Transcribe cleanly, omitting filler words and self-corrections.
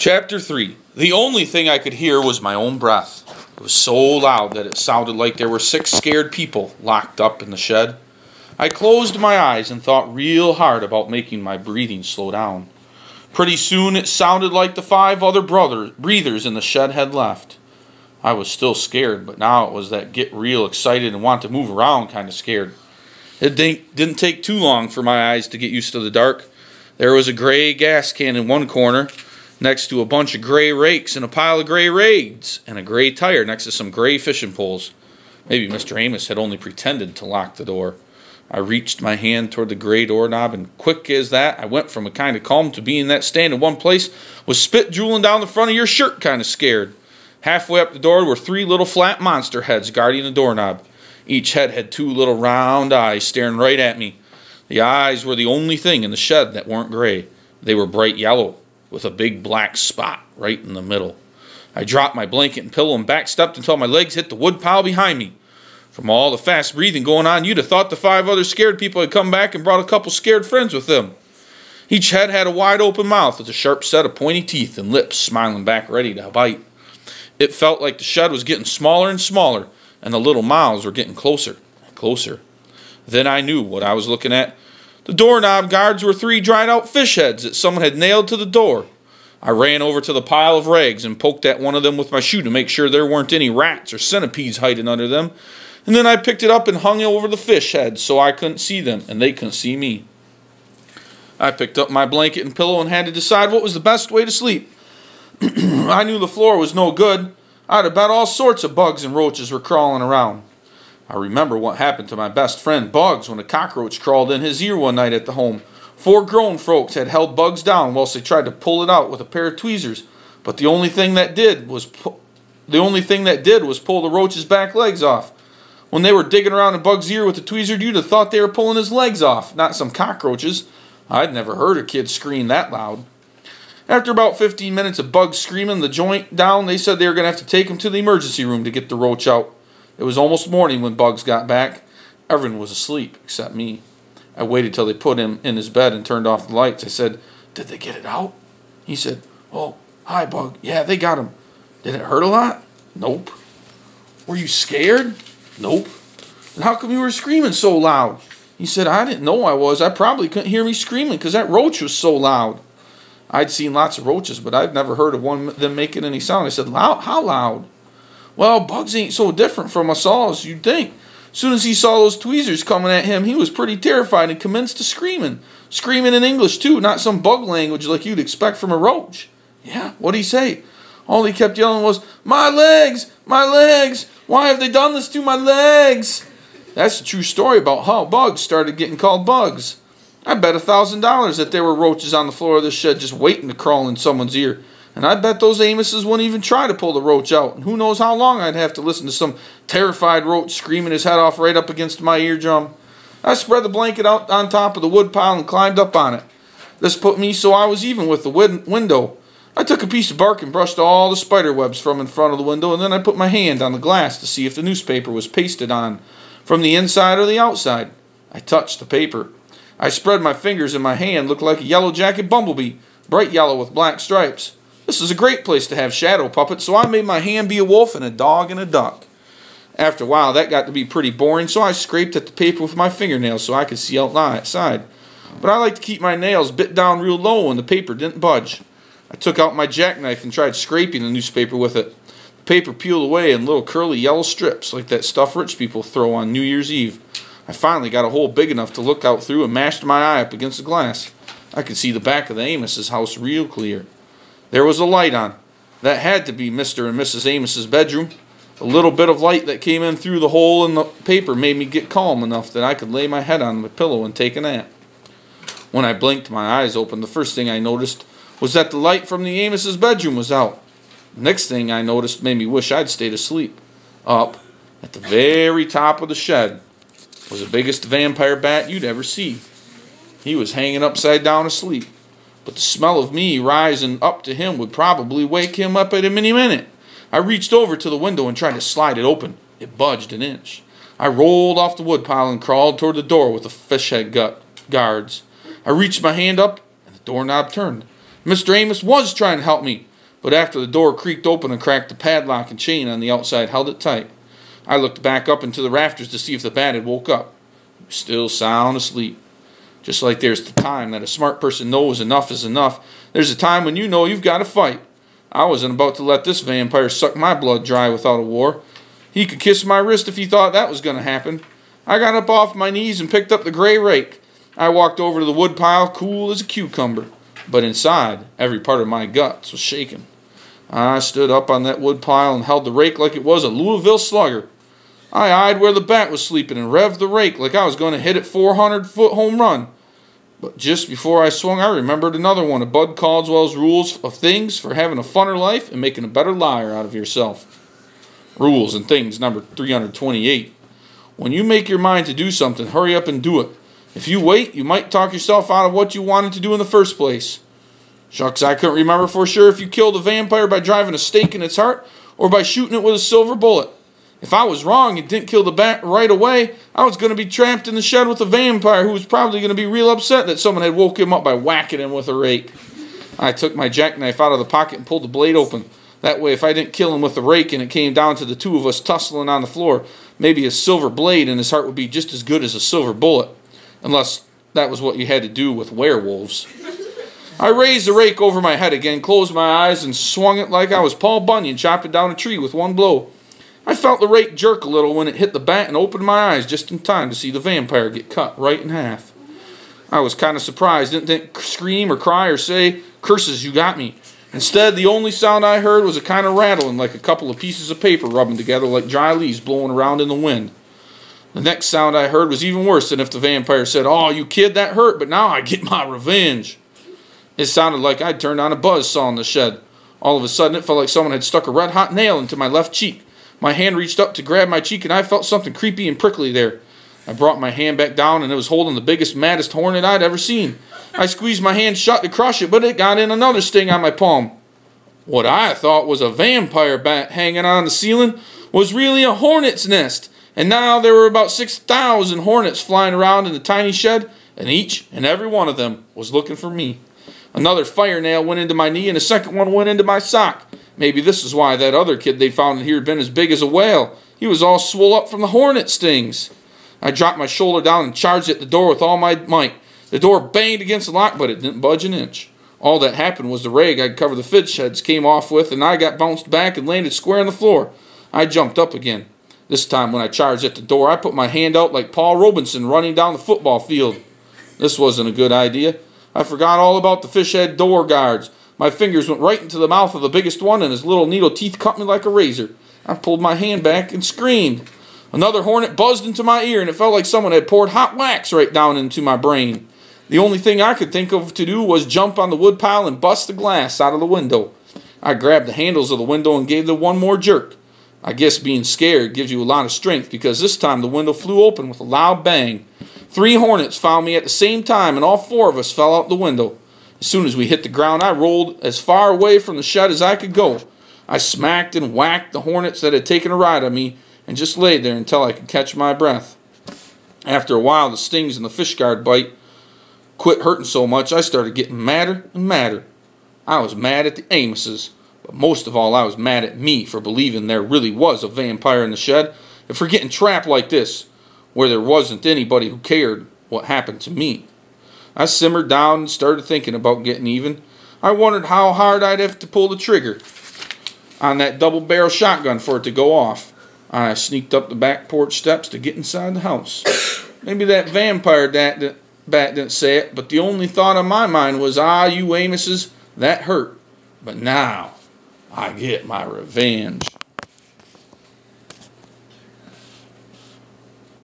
Chapter 3. The only thing I could hear was my own breath. It was so loud that it sounded like there were 6 scared people locked up in the shed. I closed my eyes and thought real hard about making my breathing slow down. Pretty soon it sounded like the 5 other breathers in the shed had left. I was still scared, but now it was that get real excited and want to move around kind of scared. It didn't take too long for my eyes to get used to the dark. There was a gray gas can in one corner, next to a bunch of gray rakes and a pile of gray rags, and a gray tire next to some gray fishing poles. Maybe Mr. Amos had only pretended to lock the door. I reached my hand toward the gray doorknob, and quick as that, I went from a kind of calm to being that stand in one place with spit drooling down the front of your shirt kind of scared. Halfway up the door were 3 little flat monster heads guarding the doorknob. Each head had 2 little round eyes staring right at me. The eyes were the only thing in the shed that weren't gray. They were bright yellow, with a big black spot right in the middle. I dropped my blanket and pillow and backstepped until my legs hit the wood pile behind me. From all the fast breathing going on, you'd have thought the 5 other scared people had come back and brought a couple scared friends with them. Each head had a wide open mouth with a sharp set of pointy teeth and lips smiling back ready to bite. It felt like the shed was getting smaller and smaller, and the little mouths were getting closer and closer. Then I knew what I was looking at. The doorknob guards were 3 dried-out fish heads that someone had nailed to the door. I ran over to the pile of rags and poked at one of them with my shoe to make sure there weren't any rats or centipedes hiding under them. And then I picked it up and hung it over the fish heads so I couldn't see them and they couldn't see me. I picked up my blanket and pillow and had to decide what was the best way to sleep. I knew the floor was no good. I'd have bet all sorts of bugs and roaches were crawling around. I remember what happened to my best friend Bugs when a cockroach crawled in his ear one night at the home. 4 grown folks had held Bugs down whilst they tried to pull it out with a pair of tweezers, but the only thing that did was pull the roach's back legs off. When they were digging around in Bugs' ear with the tweezer, you'd have thought they were pulling his legs off, not some cockroaches. I'd never heard a kid scream that loud. After about 15 minutes of Bugs screaming the joint down, they said they were going to have to take him to the emergency room to get the roach out. It was almost morning when Bugs got back. Everyone was asleep except me. I waited till they put him in his bed and turned off the lights. I said, "Did they get it out?" He said, "Oh, hi, Bug. Yeah, they got him." "Did it hurt a lot?" "Nope." "Were you scared?" "Nope." "Then how come you were screaming so loud?" He said, "I didn't know I was. I probably couldn't hear me screaming because that roach was so loud." I'd seen lots of roaches, but I'd never heard of one of them making any sound. I said, "Loud? How loud?" "Well, Bugs ain't so different from us all as you'd think. As soon as he saw those tweezers coming at him, he was pretty terrified and commenced to screaming. Screaming in English, too, not some bug language like you'd expect from a roach." "Yeah, what'd he say?" "All he kept yelling was, 'My legs! My legs! Why have they done this to my legs?'" That's a true story about how Bugs started getting called Bugs. I bet $1,000 that there were roaches on the floor of this shed just waiting to crawl in someone's ear. And I bet those Amoses wouldn't even try to pull the roach out. And who knows how long I'd have to listen to some terrified roach screaming his head off right up against my eardrum. I spread the blanket out on top of the wood pile and climbed up on it. This put me so I was even with the window. I took a piece of bark and brushed all the spider webs from in front of the window, and then I put my hand on the glass to see if the newspaper was pasted on from the inside or the outside. I touched the paper. I spread my fingers and my hand looked like a yellow jacket bumblebee, bright yellow with black stripes. This is a great place to have shadow puppets, so I made my hand be a wolf and a dog and a duck. After a while, that got to be pretty boring, so I scraped at the paper with my fingernails so I could see outside. But I like to keep my nails bit down real low when the paper didn't budge. I took out my jackknife and tried scraping the newspaper with it. The paper peeled away in little curly yellow strips like that stuff rich people throw on New Year's Eve. I finally got a hole big enough to look out through and mashed my eye up against the glass. I could see the back of the Amos's house real clear. There was a light on. That had to be Mr. and Mrs. Amos's bedroom. A little bit of light that came in through the hole in the paper made me get calm enough that I could lay my head on my pillow and take a nap. When I blinked my eyes open, the first thing I noticed was that the light from the Amos's bedroom was out. The next thing I noticed made me wish I'd stayed asleep. Up at the very top of the shed was the biggest vampire bat you'd ever see. He was hanging upside down asleep, but the smell of me rising up to him would probably wake him up at any minute. I reached over to the window and tried to slide it open. It budged an inch. I rolled off the woodpile and crawled toward the door with the fish head guards. I reached my hand up and the doorknob turned. Mr. Amos was trying to help me. but after the door creaked open and cracked, the padlock and chain on the outside held it tight. I looked back up into the rafters to see if the bat had woke up. He was still sound asleep. Just like there's the time that a smart person knows enough is enough, there's a time when you know you've got to fight. I wasn't about to let this vampire suck my blood dry without a war. He could kiss my wrist if he thought that was going to happen. I got up off my knees and picked up the gray rake. I walked over to the wood pile, cool as a cucumber. But inside, every part of my guts was shaking. I stood up on that wood pile and held the rake like it was a Louisville Slugger. I eyed where the bat was sleeping and revved the rake like I was going to hit it 400-foot home run. But just before I swung, I remembered another one of Bud Caldwell's rules of things for having a funner life and making a better liar out of yourself. Rules and things number 328. When you make your mind to do something, hurry up and do it. If you wait, you might talk yourself out of what you wanted to do in the first place. Shucks, I couldn't remember for sure if you killed a vampire by driving a stake in its heart or by shooting it with a silver bullet. If I was wrong and didn't kill the bat right away, I was going to be trapped in the shed with a vampire who was probably going to be real upset that someone had woke him up by whacking him with a rake. I took my jackknife out of the pocket and pulled the blade open. That way, if I didn't kill him with the rake and it came down to the two of us tussling on the floor, maybe a silver blade in his heart would be just as good as a silver bullet. Unless that was what you had to do with werewolves. I raised the rake over my head again, closed my eyes, and swung it like I was Paul Bunyan chopping down a tree with one blow. I felt the rake jerk a little when it hit the bat and opened my eyes just in time to see the vampire get cut right in half. I was kind of surprised, didn't scream or cry or say, "Curses, you got me." Instead, the only sound I heard was a kind of rattling like a couple of pieces of paper rubbing together like dry leaves blowing around in the wind. The next sound I heard was even worse than if the vampire said, "Oh, you kid, that hurt, but now I get my revenge." It sounded like I'd turned on a buzzsaw in the shed. All of a sudden, it felt like someone had stuck a red-hot nail into my left cheek. My hand reached up to grab my cheek, and I felt something creepy and prickly there. I brought my hand back down, and it was holding the biggest, maddest hornet I'd ever seen. I squeezed my hand shut to crush it, but it got in another sting on my palm. What I thought was a vampire bat hanging on the ceiling was really a hornet's nest, and now there were about 6,000 hornets flying around in the tiny shed, and each and every one of them was looking for me. Another fire nail went into my knee, and a second one went into my sock. Maybe this is why that other kid they found in here had been as big as a whale. He was all swole up from the hornet stings. I dropped my shoulder down and charged at the door with all my might. The door banged against the lock, but it didn't budge an inch. All that happened was the rag I'd covered the fish heads came off with, and I got bounced back and landed square on the floor. I jumped up again. This time when I charged at the door, I put my hand out like Paul Robinson running down the football field. This wasn't a good idea. I forgot all about the fish head door guards. My fingers went right into the mouth of the biggest one, and his little needle teeth cut me like a razor. I pulled my hand back and screamed. Another hornet buzzed into my ear, and it felt like someone had poured hot wax right down into my brain. The only thing I could think of to do was jump on the woodpile and bust the glass out of the window. I grabbed the handles of the window and gave them one more jerk. I guess being scared gives you a lot of strength, because this time the window flew open with a loud bang. 3 hornets found me at the same time, and all 4 of us fell out the window. As soon as we hit the ground, I rolled as far away from the shed as I could go. I smacked and whacked the hornets that had taken a ride on me, and just laid there until I could catch my breath. After a while, the stings and the fish guard bite quit hurting so much, I started getting madder and madder. I was mad at the Amoses, but most of all, I was mad at me for believing there really was a vampire in the shed, and for getting trapped like this, where there wasn't anybody who cared what happened to me. I simmered down and started thinking about getting even. I wondered how hard I'd have to pull the trigger on that double-barrel shotgun for it to go off. I sneaked up the back porch steps to get inside the house. Maybe that vampire bat didn't say it, but the only thought on my mind was, "Ah, you Amoses, that hurt. But now I get my revenge."